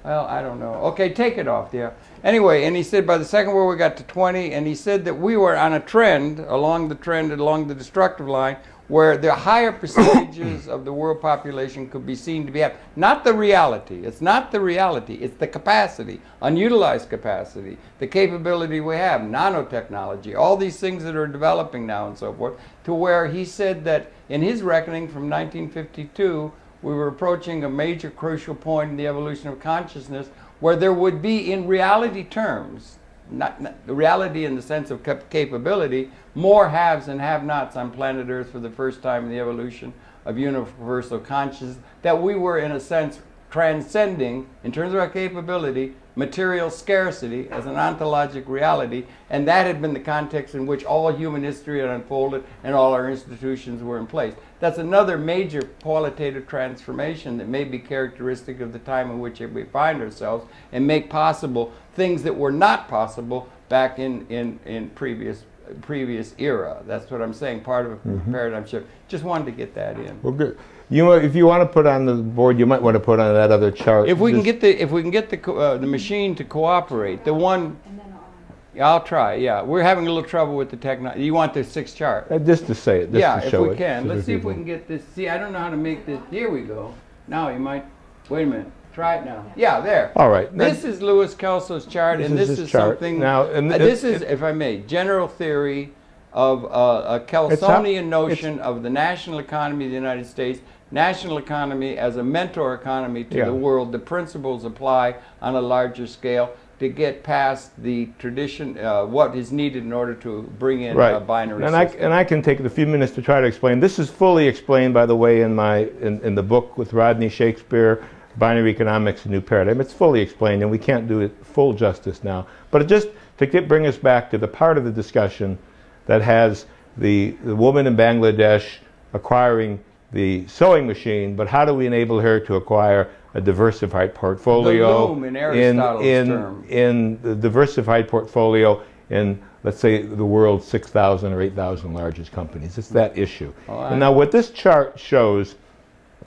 Well, I don't know. Okay, take it off there. Anyway, and he said by the Second World War we got to 20, and he said that we were on a trend, along the destructive line, where the higher percentages of the world population could be seen to be have. Not the reality. It's not the reality. It's the capacity, unutilized capacity, the capability we have, nanotechnology, all these things that are developing now and so forth, to where he said that in his reckoning from 1952, we were approaching a major crucial point in the evolution of consciousness where there would be, in reality terms, not reality in the sense of capability, more haves and have-nots on planet Earth for the first time in the evolution of universal consciousness, that we were, in a sense, transcending, in terms of our capability, material scarcity as an ontologic reality, and that had been the context in which all human history had unfolded and all our institutions were in place. That's another major qualitative transformation that may be characteristic of the time in which we find ourselves and make possible things that were not possible back in previous era. That's what I'm saying, part of a paradigm shift. Just wanted to get that in. Well, good. If you want to put on the board, you might want to put on that other chart. If we can get the machine to cooperate, the one. Yeah, I'll try. Yeah, we're having a little trouble with the technology. You want the 6 chart? Just to say it. Just to show if we can. Let's see if we can get this. See, I don't know how to make this. Here we go. Now you might. Wait a minute. Try it now. Yeah, there. All right. This is Louis Kelso's chart, and this is something. Now, this is, if I may, general theory of a Calzonian notion of the national economy of the United States. National economy as a mentor economy to the world. The principles apply on a larger scale to get past the tradition, what is needed in order to bring in a binary system. And I can take a few minutes to try to explain. This is fully explained, by the way, in the book with Rodney Shakespeare, Binary Economics, A New Paradigm. It's fully explained, and we can't do it full justice now. But just to bring us back to the part of the discussion that has the woman in Bangladesh acquiring the sewing machine, but how do we enable her to acquire a diversified portfolio? The loom in Aristotle's term. In the diversified portfolio in, let's say, the world's 6,000 or 8,000 largest companies. It's that issue. And now what this chart shows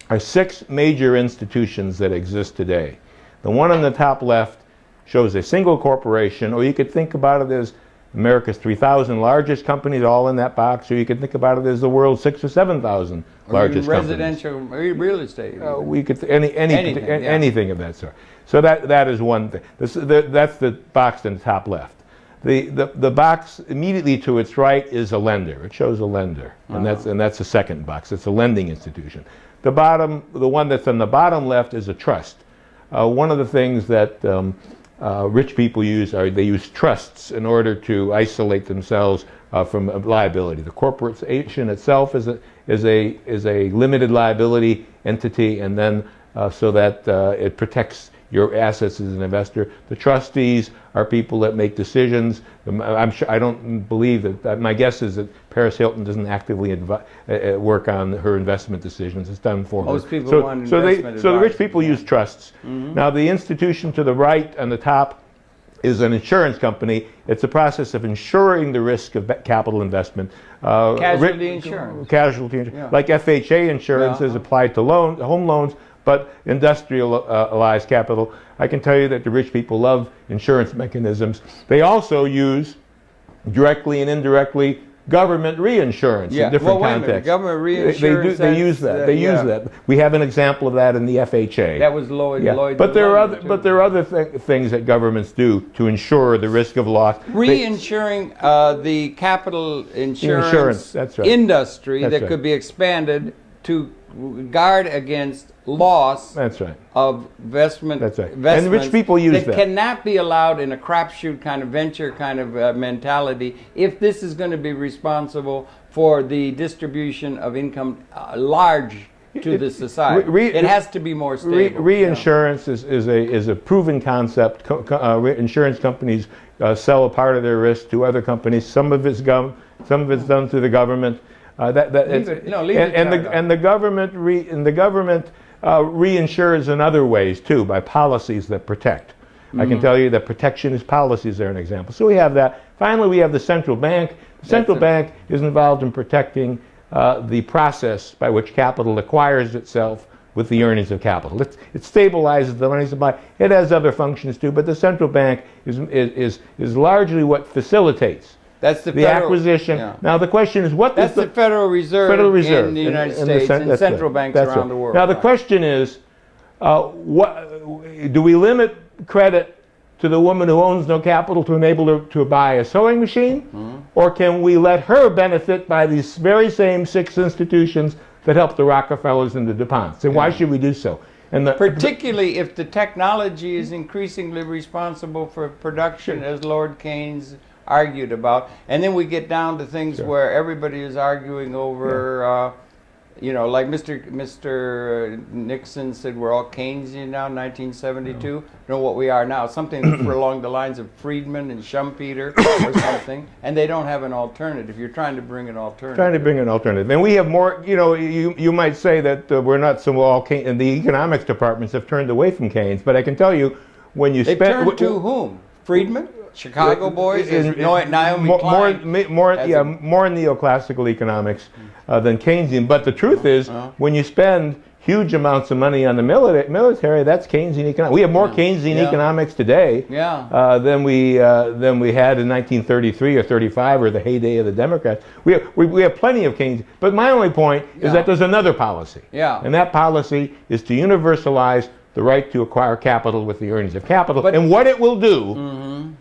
are 6 major institutions that exist today. The one on the top left shows a single corporation, or you could think about it as America's 3,000 largest companies all in that box, or you could think about it as the world's 6,000 or 7,000 largest residential companies. real estate. We could anything of that sort. So that is one thing. That's the box in the top left. The box immediately to its right is a lender. It shows a lender, and that's the second box. It's a lending institution. The one that's on the bottom left is a trust. One of the things that rich people use they use trusts in order to isolate themselves from liability. The corporation itself is a limited liability entity, and then so that it protects your assets as an investor. The trustees are people that make decisions. I don't believe that. My guess is that Paris Hilton doesn't actively work on her investment decisions. It's done for her. Most people want investment advice. So the rich people use trusts. Now the institution to the right on the top is an insurance company. It's a process of insuring the risk of capital investment. Casualty insurance. Casualty insurance. Like FHA insurance is applied to home loans, but industrialized capital. I can tell you that the rich people love insurance mechanisms. They also use, directly and indirectly, government reinsurance in different contexts. Government reinsurance. They use that. They use that. We have an example of that in the FHA. That was Lloyd. But there are other things that governments do to ensure the risk of loss. Reinsuring the capital insurance that's right. industry that could be expanded to guard against loss of investment. That's right. And rich people use that. Cannot be allowed in a crapshoot kind of venture kind of mentality if this is going to be responsible for the distribution of income large to the society. It has to be more stable. Reinsurance is a proven concept. Insurance companies sell a part of their risk to other companies. Some of it's done through the government. The government reinsures in other ways too, by policies that protect. I can tell you that protectionist policies are an example. So we have that. Finally, we have the central bank. The central bank is involved in protecting the process by which capital acquires itself with the earnings of capital. It stabilizes the money supply. It has other functions too, but the central bank is largely what facilitates the federal, acquisition. Now the question is, that's the Federal Reserve in the United States and central banks around the world. Now the question is, do we limit credit to the woman who owns no capital to enable her to buy a sewing machine? Or can we let her benefit by these very same 6 institutions that help the Rockefellers and the DuPonts? And why should we do so? And particularly if the technology is increasingly responsible for production, as Lord Keynes argued about, and then we get down to things where everybody is arguing over, like Mr. Nixon said, we're all Keynesian now, 1972. You know what we are now, something for along the lines of Friedman and Schumpeter or something, and they don't have an alternative. You're trying to bring an alternative. And we have more, you might say that we're not so all Keynes, and the economics departments have turned away from Keynes, but I can tell you, when you spend... They turned to whom? Friedman? Chicago boys? Naomi Klein? More neoclassical economics than Keynesian. But the truth is, when you spend huge amounts of money on the military, that's Keynesian economics. We have more Keynesian economics today than we had in 1933 or 35 or the heyday of the Democrats. We have plenty of Keynes. But my only point is that there's another policy. And that policy is to universalize the right to acquire capital with the earnings of capital. And what it will do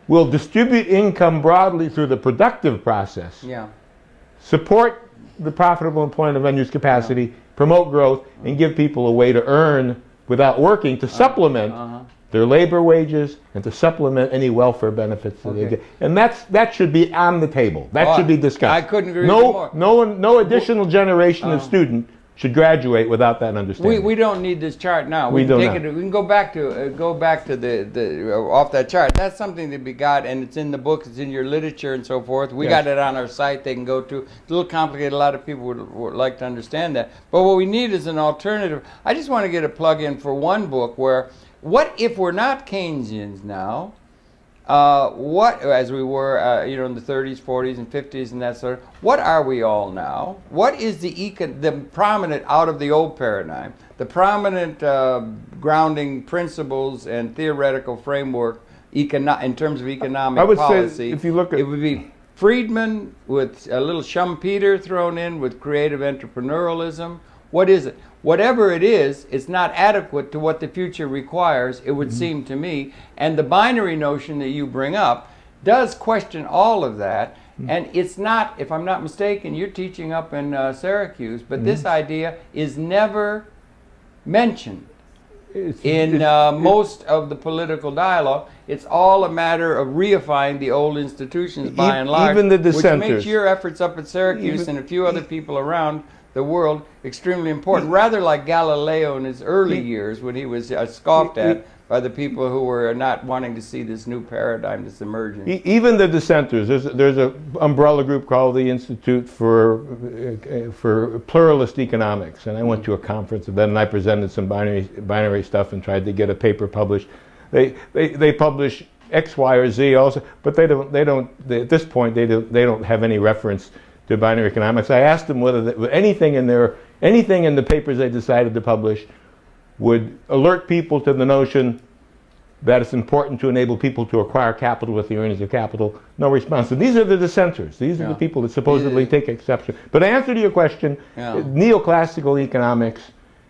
will distribute income broadly through the productive process, support the profitable employment of unused capacity, promote growth, and give people a way to earn without working to supplement their labor wages and to supplement any welfare benefits that they get. And that should be on the table. That should be discussed. I couldn't agree more. No additional generation of student should graduate without that understanding. We don't need this chart now. We can don't take it. We can go back to the off that chart. That's something to be got, and it's in the book. It's in your literature and so forth. We got it on our site. They can go to. It's a little complicated. A lot of people would like to understand that. But what we need is an alternative. I just want to get a plug-in for one book where, what if we're not Keynesians now? What, as we were, you know, in the 30s, 40s, and 50s, and that sort of, what are we all now? What is the prominent, out of the old paradigm, the prominent grounding principles and theoretical framework in terms of economic policy? Say, if you look at, it would be Friedman with a little Schumpeter thrown in with creative entrepreneurialism. What is it? Whatever it is, it's not adequate to what the future requires, it would seem to me. And the binary notion that you bring up does question all of that. And it's not, if I'm not mistaken, you're teaching up in Syracuse, but this idea is never mentioned in most of the political dialogue. It's all a matter of reifying the old institutions by and large, even the dissenters, which makes your efforts up at Syracuse and a few other people around the world extremely important, rather like Galileo in his early years when he was scoffed at by the people who were not wanting to see this new paradigm that's emerging. Even the dissenters, there's an umbrella group called the Institute for Pluralist Economics, and I went to a conference and then I presented some binary stuff and tried to get a paper published. They publish X, Y, or Z also, but they at this point they don't have any reference to binary economics. I asked them whether anything in the papers they decided to publish would alert people to the notion that it's important to enable people to acquire capital with the earnings of capital. No response. And these are the dissenters. These are the people that supposedly take exception. But to answer to your question, neoclassical economics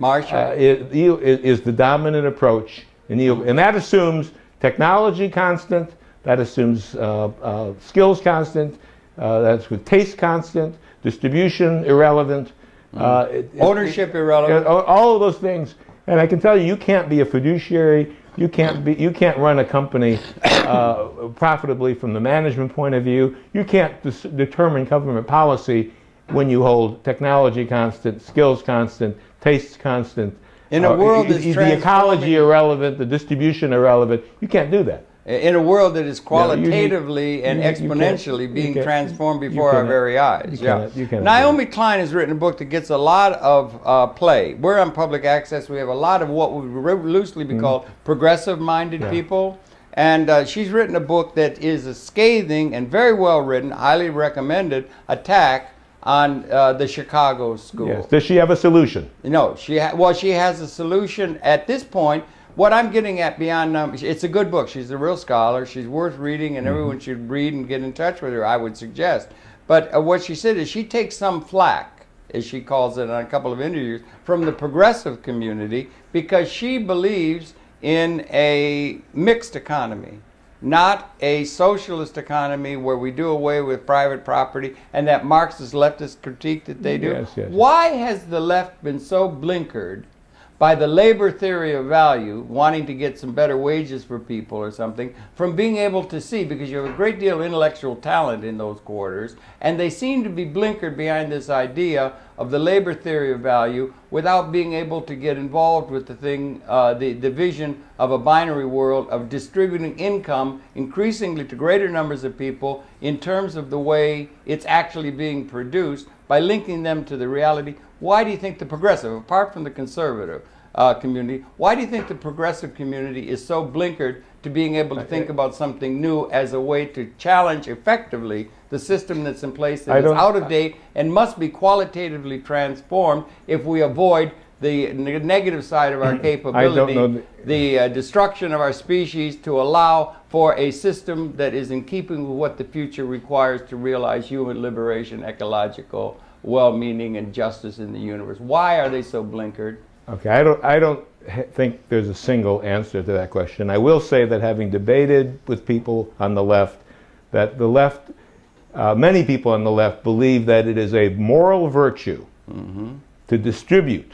is the dominant approach, and that assumes technology constant, that assumes skills constant, that's with taste constant, distribution irrelevant, ownership irrelevant, all of those things. And I can tell you, you can't be a fiduciary. You can't run a company profitably from the management point of view. You can't determine government policy when you hold technology constant, skills constant, tastes constant. In a world that's the ecology irrelevant, the distribution irrelevant. You can't do that. In a world that is qualitatively and exponentially being transformed before our very eyes. Naomi Klein has written a book that gets a lot of play. We're on public access. We have a lot of what would loosely be called progressive-minded people. And she's written a book that is a scathing and very well written, highly recommended attack on the Chicago school. Yes. Does she have a solution? No. She has a solution at this point. What I'm getting at beyond, it's a good book. She's a real scholar. She's worth reading, and everyone should read and get in touch with her, I would suggest. But what she said is she takes some flack, as she calls it on a couple of interviews, from the progressive community because she believes in a mixed economy, not a socialist economy where we do away with private property and that Marxist leftist critique that they do. Yes. Why has the left been so blinkered by the labor theory of value, wanting to get some better wages for people or something, from being able to see, because you have a great deal of intellectual talent in those quarters, and they seem to be blinkered behind this idea of the labor theory of value without being able to get involved with the thing, the vision of a binary world of distributing income increasingly to greater numbers of people in terms of the way it's actually being produced by linking them to the reality. Why do you think the progressive, apart from the conservative community, why do you think the progressive community is so blinkered to being able to think about something new as a way to challenge effectively the system that's in place that is out of date and must be qualitatively transformed if we avoid the negative side of our capability, the destruction of our species, to allow for a system that is in keeping with what the future requires to realize human liberation, ecological well-meaning, and justice in the universe? Why are they so blinkered? Okay, I don't think there's a single answer to that question. I will say that having debated with people on the left, that the left, many people on the left believe that it is a moral virtue to distribute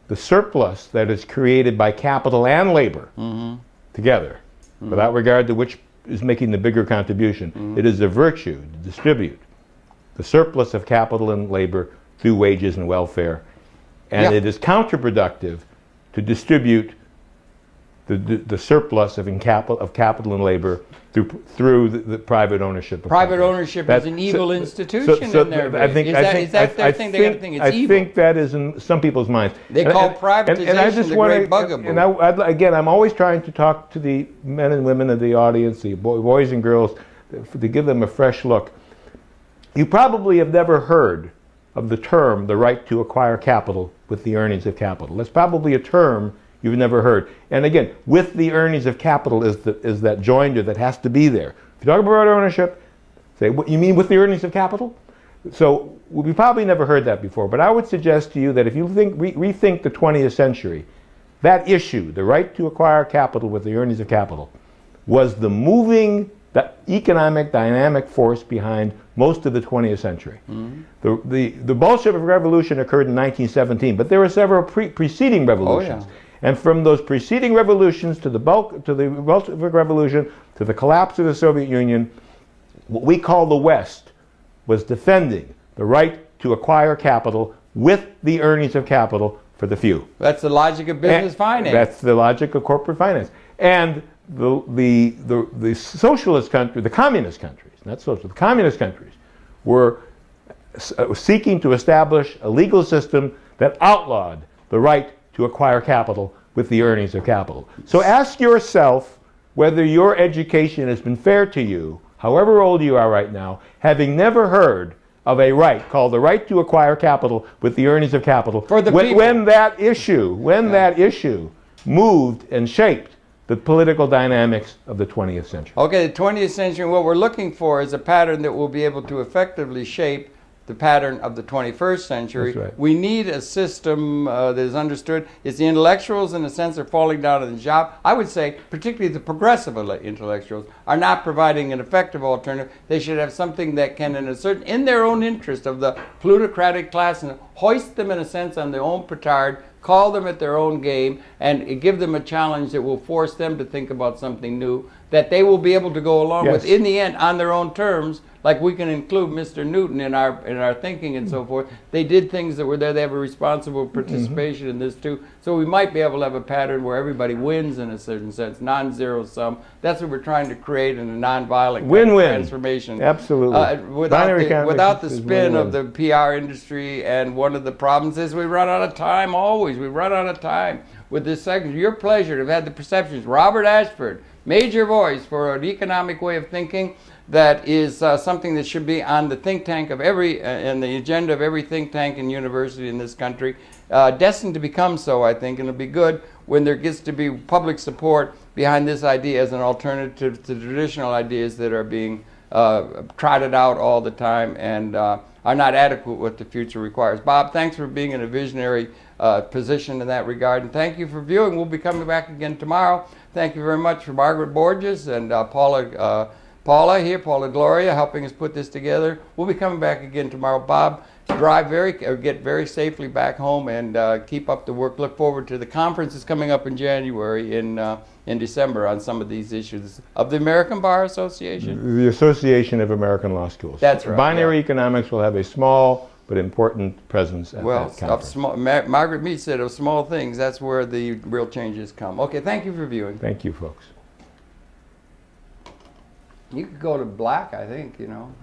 the surplus that is created by capital and labor together, without regard to which is making the bigger contribution. It is a virtue to distribute the surplus of capital and labor through wages and welfare and it is counterproductive to distribute the surplus of capital and labor through the private ownership. Private ownership is an evil institution in their view. Is that their thing? They got to think it's evil. I think that is in some people's minds. They call privatization the great bugaboo. And again, I'm always trying to talk to the men and women of the audience, the boys and girls, to give them a fresh look. You probably have never heard of the term, the right to acquire capital with the earnings of capital. That's probably a term you've never heard. And again, with the earnings of capital is that joinder that has to be there. If you talk about ownership, say, what you mean with the earnings of capital? So we probably never heard that before, but I would suggest to you that if you rethink the 20th century, that issue, the right to acquire capital with the earnings of capital, was the moving economic dynamic force behind most of the 20th century. The Bolshevik Revolution occurred in 1917, but there were several preceding revolutions. Oh, yeah. And from those preceding revolutions to the Bolshevik Revolution to the collapse of the Soviet Union, what we call the West was defending the right to acquire capital with the earnings of capital for the few. That's the logic of business finance. That's the logic of corporate finance. And the socialist country, the communist countries, not social, the communist countries were seeking to establish a legal system that outlawed the right to acquire capital with the earnings of capital. So ask yourself whether your education has been fair to you, however old you are right now, having never heard of a right called the right to acquire capital with the earnings of capital. For the people. When that issue moved and shaped the political dynamics of the 20th century. Okay, the 20th century, what we're looking for is a pattern that will be able to effectively shape the pattern of the 21st century. That's right. We need a system that is understood. It's the intellectuals, in a sense, are falling down in the job. I would say, particularly the progressive intellectuals, are not providing an effective alternative. They should have something that can, in their own interest of the plutocratic class, and hoist them, in a sense, on their own petard, call them at their own game, and give them a challenge that will force them to think about something new that they will be able to go along with in the end on their own terms. Like we can include Mr. Newton in our thinking and so forth. They did things that were there. They have a responsible participation in this too. So we might be able to have a pattern where everybody wins in a certain sense, non-zero sum. That's what we're trying to create in a non-violent transformation. Absolutely. Without the spin of the PR industry. And one of the problems is we run out of time always. We run out of time with this section. Your pleasure to have had the perceptions. Robert Ashford, major voice for an economic way of thinking that is something that should be on the think tank of and the agenda of every think tank and university in this country, destined to become so, I think, and it'll be good when there gets to be public support behind this idea as an alternative to traditional ideas that are being trotted out all the time and are not adequate what the future requires. Bob, thanks for being in a visionary position in that regard, and thank you for viewing. We'll be coming back again tomorrow. Thank you very much for Margaret Borges and Paula Gloria, helping us put this together. We'll be coming back again tomorrow. Bob, get very safely back home and keep up the work. Look forward to the conferences coming up in January in December on some of these issues of the American Bar Association. The Association of American Law Schools. That's right. Binary economics will have a small but important presence at that conference. Margaret Mead said of small things, that's where the real changes come. Okay, thank you for viewing. Thank you, folks. You could go to black, I think, you know.